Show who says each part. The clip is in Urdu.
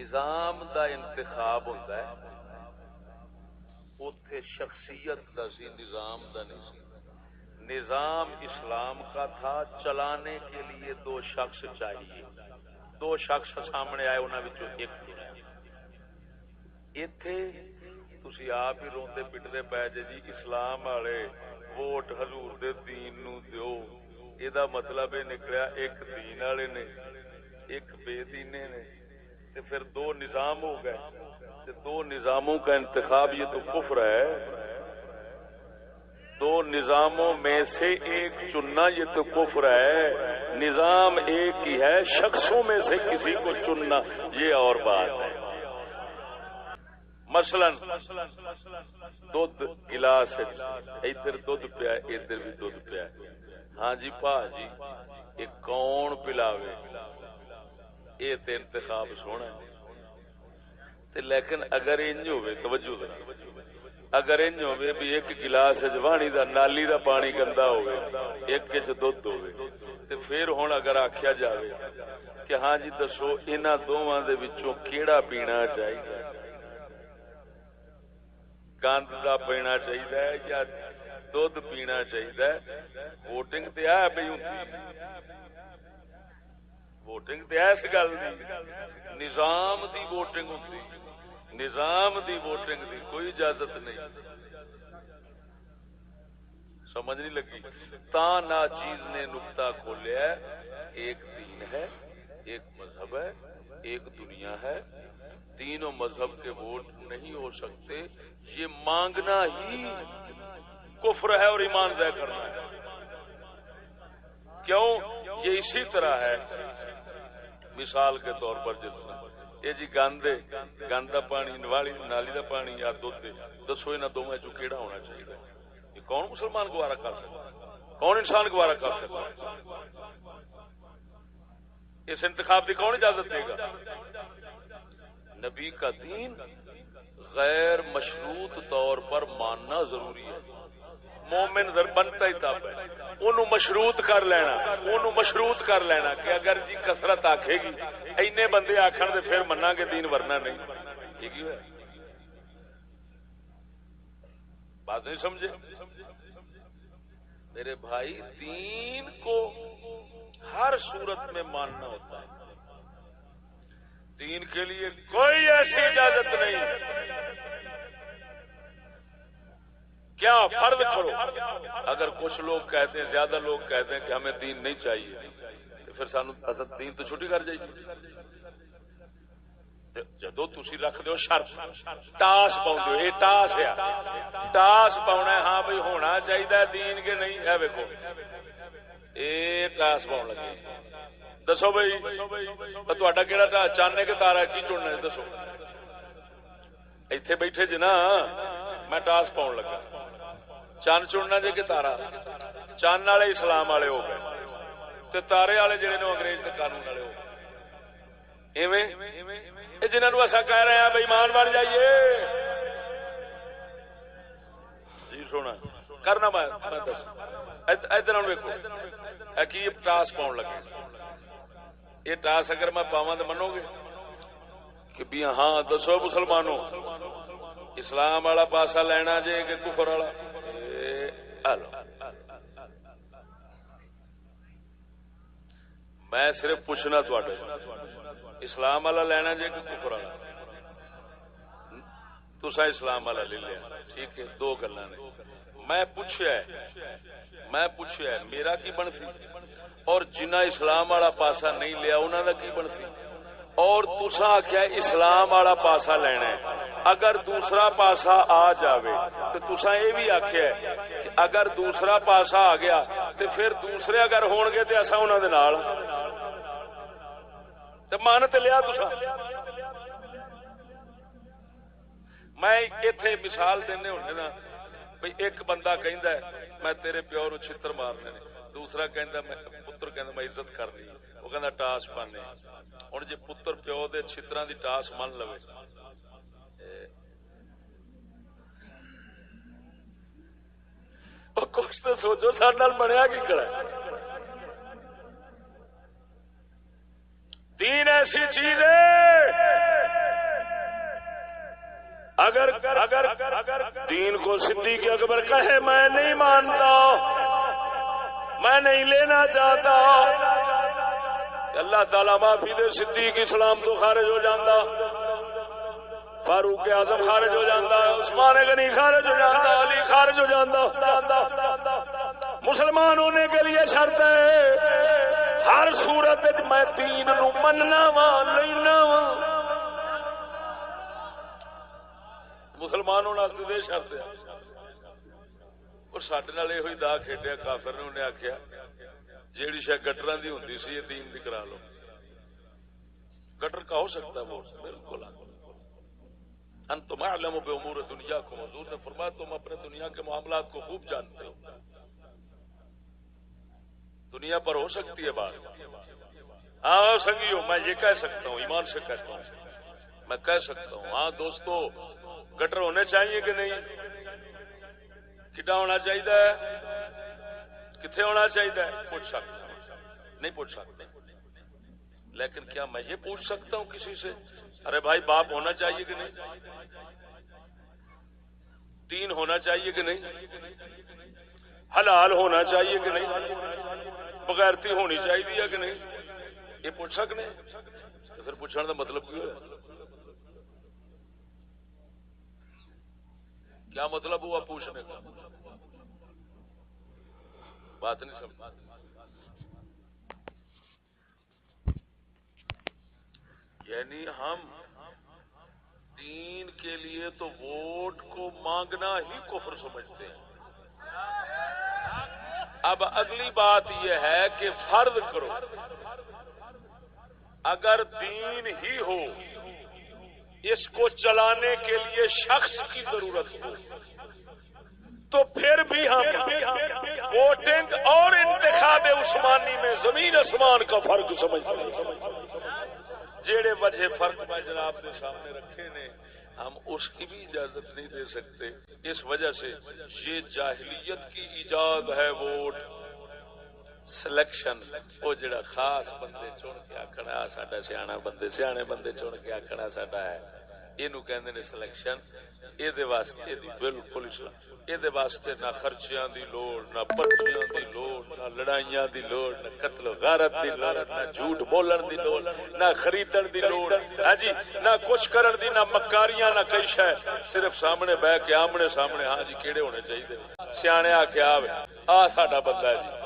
Speaker 1: نظام دا انتخاب ہوتا ہے، اوتھے شخصیت دا سی، نظام دا نہیں سی۔ نظام اسلام کا تھا، چلانے کے لیے دو شخص چاہیے، دو شخص سامنے آئے، انہاں وچوں ایک چنیا۔ ایتھے تسی آپ ہی روندے پٹدے پے جی اسلام والے ووٹ حضور دے دین نو دیو، اے دا مطلب یہ نکلیا ایک دین والے نے ایک بے دینے نے، تے پھر دو نظام ہو گئے، تے دو نظاموں کا انتخاب یہ تو کفر ہے۔ دو نظاموں میں سے ایک چننا یہ تو کفر ہے۔ نظام ایک ہی ہے، شخصوں میں سے کسی کو چننا یہ اور بات ہے۔ مثلا دودھ گلاس ادھر دودھ پیا، ادھر بھی دودھ پیا، ہاں جی پا جی یہ کون پلاوے، یہ تے انتخاب سونا ہے۔ لیکن اگر انج ہوئے، توجہ ذرا، اگر انج ہوئے بھی ایک گلاس جوانی دا نالی دا پانی گندا ہوئے، ایک وچ دودھ ہوئے، تے پھر ہن اگر آکھیا جاوے کہ ہاں جی دسو انہاں دوواں دے وچوں کیڑا پینا چاہیے، گند دا پینا چاہیے یا دودھ پینا چاہیے، ووٹنگ تے آ پئی ہوندی، ووٹنگ تے اس گل دی، نظام دی ووٹنگ ہوندی، نظام دی ووٹنگ دی کوئی اجازت نہیں۔ سمجھ نہیں لگی؟ تا نا چیز نے نقطہ کھولیا، ایک دین ہے، ایک مذہب ہے، ایک دنیا ہے، تینوں مذہب کے ووٹ نہیں ہو سکتے، یہ مانگنا ہی کفر ہے اور ایمان ضائع کرنا ہے۔ کیوں؟ یہ اسی طرح ہے، مثال کے طور پر جتنا یہ جی گند کا پانی، نالی کا پانی یا دودھ، دسو انہوں دونوں چو کیڑا ہونا چاہیے؟ یہ کون مسلمان گوارا کر سکتا، کون انسان گوارا کر سکتا؟ اس انتخاب کی کون اجازت دے گا؟ نبی کا دین غیر مشروط طور پر ماننا ضروری ہے۔ مومن بنتا ہی تب ہے، انہوں مشروط کر لینا، انہوں مشروط کر لینا کہ اگر جی کثرت آکھے گی، اینے بندے آکھن دے پھر مننا گے دین، ورنہ نہیں۔ ٹھیک ہے، بات نہیں سمجھے میرے بھائی؟ دین کو ہر صورت میں ماننا ہوتا ہے، دین کے لیے کوئی ایسی اجازت نہیں کیا فرض کرو۔ اگر کچھ لوگ کہتے ہیں، زیادہ لوگ کہتے ہیں کہ ہمیں دین نہیں چاہیے، تو پھر سانو دین تو چھٹی کر جائیے۔ جدو تسی رکھ دو شرط، ٹاس پاؤ، یہ ٹاس ہے، ٹاس پاؤنا ہے، ہاں بھائی ہونا چاہیے دین کے نہیں، ہے ویکو یہ ٹاس پاؤ لگے، دسو بھائی تہاڈا کیڑا چانے کے تارا کی چننا ہے؟ دسو ایتھے بیٹھے جی نا، میں ٹاس پاؤ لگا، چند چننا جی کہ تارا؟ چند والے اسلام والے ہو گئے، تے تارے والے جڑے نے انگریز کے قانون والے ہو گئے۔ ایویں جنہوں ایسا کہہ رہے ہیں بھائی مان بن جائیے جی، سونا کرنا میں دس ادھر ویکو کی ٹاس پاؤ لگے، یہ ٹاس اگر میں پاواں تو منو گے کہ بھی ہاں دسو مسلمانوں اسلام والا پاسا لینا جے کہ کفر والا؟ میں صرف پوچھنا تھوڑے، اسلام والا لینا جے کہ کفر والا؟ تسا اسلام والا لے لیا، ٹھیک ہے، دو گلاں نے۔ میں پوچھیا ہے میرا کی بنتی، اور جنہ اسلام والا پاسا نہیں لیا انہوں کا کی بنتی؟ اور تسا آخیا اسلام والا پاسا لینا ہے، اگر دوسرا پاسا آ جاوے تو تسا یہ بھی آخیا کہ اگر دوسرا پاسا آ گیا تو پھر دوسرے اگر ہون گے تو اصا انہوں دے نال مان تے لیا تسا۔ میں اتنے مثال دینے ہونے نا بھئی، ایک بندہ کہندا ہے میں تیرے پیو نو چھتر مارنے نے، دوسرا کہندا میں پتر کہندا میں عزت کرنی، وہ کہندا ٹاس پانے۔ ہن جے پتر پیو دے چھتراں دی ٹاس من لوے، کچھ تو سوچو سارے نال بنیا کی کڑا؟ دین ایسی چیز ہے
Speaker 2: دین کو صدیق اکبر کہے میں نہیں مانتا، میں نہیں لینا چاہتا، اللہ تعالیٰ معافی دے، صدیق اسلام تو خارج ہو جاندہ، فاروق اعظم خارج ہو جاندہ، عثمان غنی خارج ہو جاندہ، علی خارج ہو جاندہ۔ مسلمان ہونے کے لیے شرط ہے ہر صورت میں دین نو مننا وا لینا وا، مسلمان ہونا دے شرط ہے۔ اور ساڈے نال یہ ہوئی دا کھیڈیا کافر نے، انہیں آخیا جیڑی شاید گٹراں دی ہوندی سی یہ دین دی کرا لو۔ گٹر کا ہو سکتا ہے ووٹ؟ بالکل۔ انتم اعلم بامور دنیاکم، حضور نے فرمایا تم اپنے دنیا کے معاملات کو خوب جانتے ہو۔ دنیا پر ہو سکتی ہے بات، ہاں سنگیو میں یہ کہہ سکتا ہوں، ایمان سے کہتا ہوں، میں کہہ سکتا ہوں ہاں دوستو گٹر ہونے چاہیے کہ نہیں؟ کڈا ہونا چاہیے؟ کتنے ہونا چاہیے؟ پوچھ سکتا ہوں، نہیں پوچھ سکتے، لیکن کیا میں یہ پوچھ سکتا ہوں کسی سے ارے بھائی باپ ہونا چاہیے کہ نہیں؟ دین ہونا چاہیے کہ نہیں؟ حلال ہونا چاہیے کہ نہیں؟ بغیرتی ہونی چاہیے کہ نہیں؟ یہ پوچھ سکنے؟ تو پھر پوچھنے کا مطلب کیوں ہے؟ کیا مطلب ہوا پوچھنے کا؟ بات نہیں سمجھ۔ یعنی ہم دین کے لیے تو ووٹ کو مانگنا ہی کفر سمجھتے ہیں۔ اب اگلی بات یہ ہے کہ فرض کرو اگر دین ہی ہو، اس کو چلانے کے لیے شخص کی ضرورت ہو، تو پھر بھی ہم ووٹنگ اور انتخاب عثمانی میں زمین آسمان کا فرق سمجھتے ہیں۔ جیڑے وجہ فرق میں جناب کے سامنے رکھے نے ہم اس کی بھی اجازت نہیں دے سکتے، اس وجہ سے یہ جاہلیت کی ایجاد ہے ووٹ سلیکشن۔ وہ جڑا خاص بندے چن کے آکھنا ساڈا سیاح بندے، سیانے بندے چن کے آکھنا ساڈا ہے، یہ کہندے نے سلیکشن۔ یہ واسطے بالکل یہ واسطے نہ خرچیاں دی لوڑ، نہ پرچیاں دی لوڑ، نہ لڑائیاں دی لوڑ، نہ قتل و غارت دی لوڑ، نہ جھوٹ بولن دی لوڑ، نہ خریدن دی لوڑ، ہاں جی نہ کچھ کرن دی، نہ مکاریاں، نہ کئی شے، صرف سامنے بہ کے آمنے سامنے ہاں جی کیڑے ہونے چاہیے۔ سیانے آ کے آ ساڈا بندہ ہے جی۔